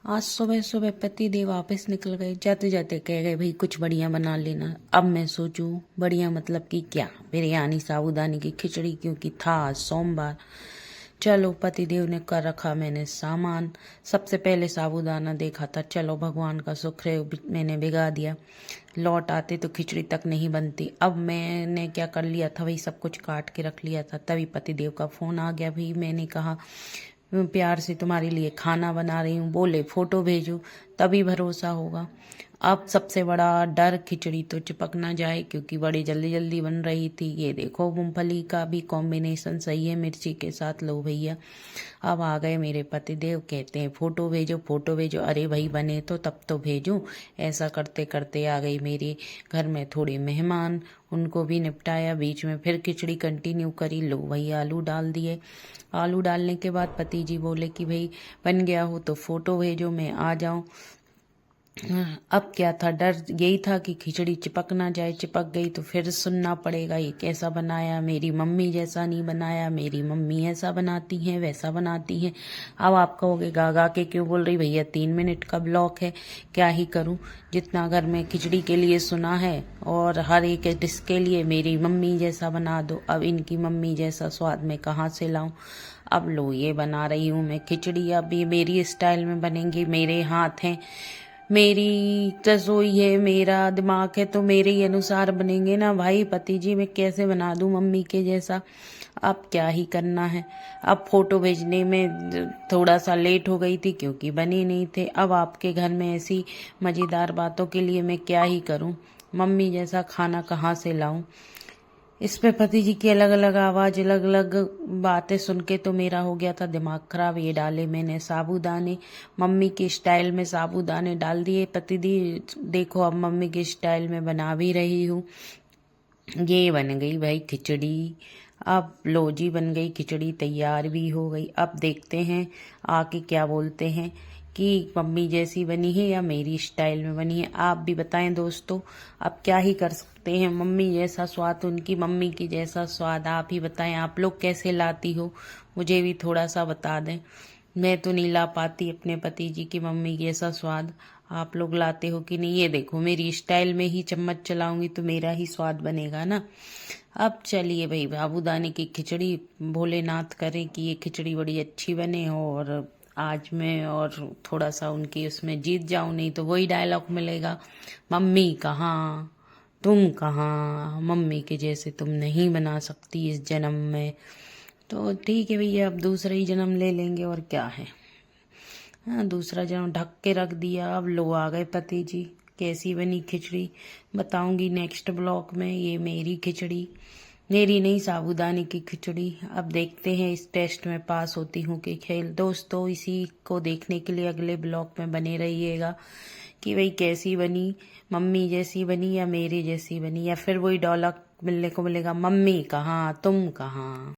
आज सुबह सुबह पति देव वापस निकल गए। जाते जाते कह गए भाई कुछ बढ़िया बना लेना। अब मैं सोचूं बढ़िया मतलब कि क्या, बिरयानी साबूदाने की खिचड़ी, क्योंकि था आज सोमवार। चलो पति देव ने कर रखा मैंने सामान। सबसे पहले साबूदाना देखा था, चलो भगवान का शुक्र है मैंने भिगा दिया। लौट आते तो खिचड़ी तक नहीं बनती। अब मैंने क्या कर लिया था भाई, सब कुछ काट के रख लिया था। तभी पति देव का फोन आ गया। भाई मैंने कहा प्यार से तुम्हारे लिए खाना बना रही हूँ, बोले फोटो भेजो तभी भरोसा होगा। अब सबसे बड़ा डर खिचड़ी तो चिपक ना जाए, क्योंकि बड़ी जल्दी जल्दी बन रही थी। ये देखो मूंगफली का भी कॉम्बिनेशन सही है मिर्ची के साथ। लो भैया अब आ गए मेरे पतिदेव, कहते हैं फोटो भेजो फोटो भेजो। अरे भाई बने तो तब तो भेजूं। ऐसा करते करते आ गई मेरे घर में थोड़े मेहमान, उनको भी निपटाया। बीच में फिर खिचड़ी कंटिन्यू करी। लो भाई आलू डाल दिए। आलू डालने के बाद पति जी बोले कि भाई बन गया हो तो फोटो भेजो, मैं आ जाऊं। अब क्या था, डर यही था कि खिचड़ी चिपक ना जाए। चिपक गई तो फिर सुनना पड़ेगा ये कैसा बनाया, मेरी मम्मी जैसा नहीं बनाया, मेरी मम्मी ऐसा बनाती हैं वैसा बनाती हैं। अब आप कहोगे गा के क्यों बोल रही भैया, 3 मिनट का ब्लॉक है, क्या ही करूं। जितना घर में खिचड़ी के लिए सुना है और हर एक डिश के लिए मेरी मम्मी जैसा बना दो। अब इनकी मम्मी जैसा स्वाद मैं कहाँ से लाऊं। अब लो ये बना रही हूं मैं खिचड़ी। अब ये मेरी स्टाइल में बनेंगी, मेरे हाथ हैं, मेरी रसोई है, मेरा दिमाग है, तो मेरे ही अनुसार बनेंगे ना भाई। पति जी मैं कैसे बना दूं मम्मी के जैसा। अब क्या ही करना है। अब फोटो भेजने में थोड़ा सा लेट हो गई थी क्योंकि बने नहीं थे। अब आपके घर में ऐसी मजेदार बातों के लिए मैं क्या ही करूं, मम्मी जैसा खाना कहाँ से लाऊं। इस पे पति जी की अलग अलग आवाज, अलग अलग बातें सुन के तो मेरा हो गया था दिमाग खराब। ये डाले मैंने साबूदाने, मम्मी के स्टाइल में साबूदाने डाल दिए। पति जी देखो अब मम्मी के स्टाइल में बना भी रही हूँ। ये बन गई भाई खिचड़ी। अब लो जी बन गई खिचड़ी, तैयार भी हो गई। अब देखते हैं आके क्या बोलते हैं कि मम्मी जैसी बनी है या मेरी स्टाइल में बनी है। आप भी बताएं दोस्तों, अब क्या ही कर सकते हैं। मम्मी जैसा स्वाद उनकी मम्मी की जैसा स्वाद। आप ही बताएं आप लोग कैसे लाती हो, मुझे भी थोड़ा सा बता दें। मैं तो नहीं ला पाती अपने पति जी की मम्मी जैसा स्वाद। आप लोग लाते हो कि नहीं, ये देखो मेरी स्टाइल में ही चम्मच चलाऊंगी तो मेरा ही स्वाद बनेगा ना। अब चलिए भाई साबूदाने की खिचड़ी, भोलेनाथ करें कि ये खिचड़ी बड़ी अच्छी बने और आज मैं और थोड़ा सा उनकी उसमें जीत जाऊं। नहीं तो वही डायलॉग मिलेगा, मम्मी कहाँ तुम कहाँ, मम्मी के जैसे तुम नहीं बना सकती इस जन्म में। तो ठीक है भैया, अब दूसरा ही जन्म ले लेंगे और क्या है। हाँ दूसरा जन्म ढक के रख दिया। अब लो आ गए पति जी। कैसी बनी खिचड़ी बताऊंगी नेक्स्ट ब्लॉग में। ये मेरी खिचड़ी, मेरी नहीं साबूदाने की खिचड़ी। अब देखते हैं इस टेस्ट में पास होती हूँ कि खेल। दोस्तों इसी को देखने के लिए अगले ब्लॉग में बने रहिएगा कि भाई कैसी बनी, मम्मी जैसी बनी या मेरी जैसी बनी, या फिर वही डायलॉग मिलने को मिलेगा, मम्मी कहाँ तुम कहाँ।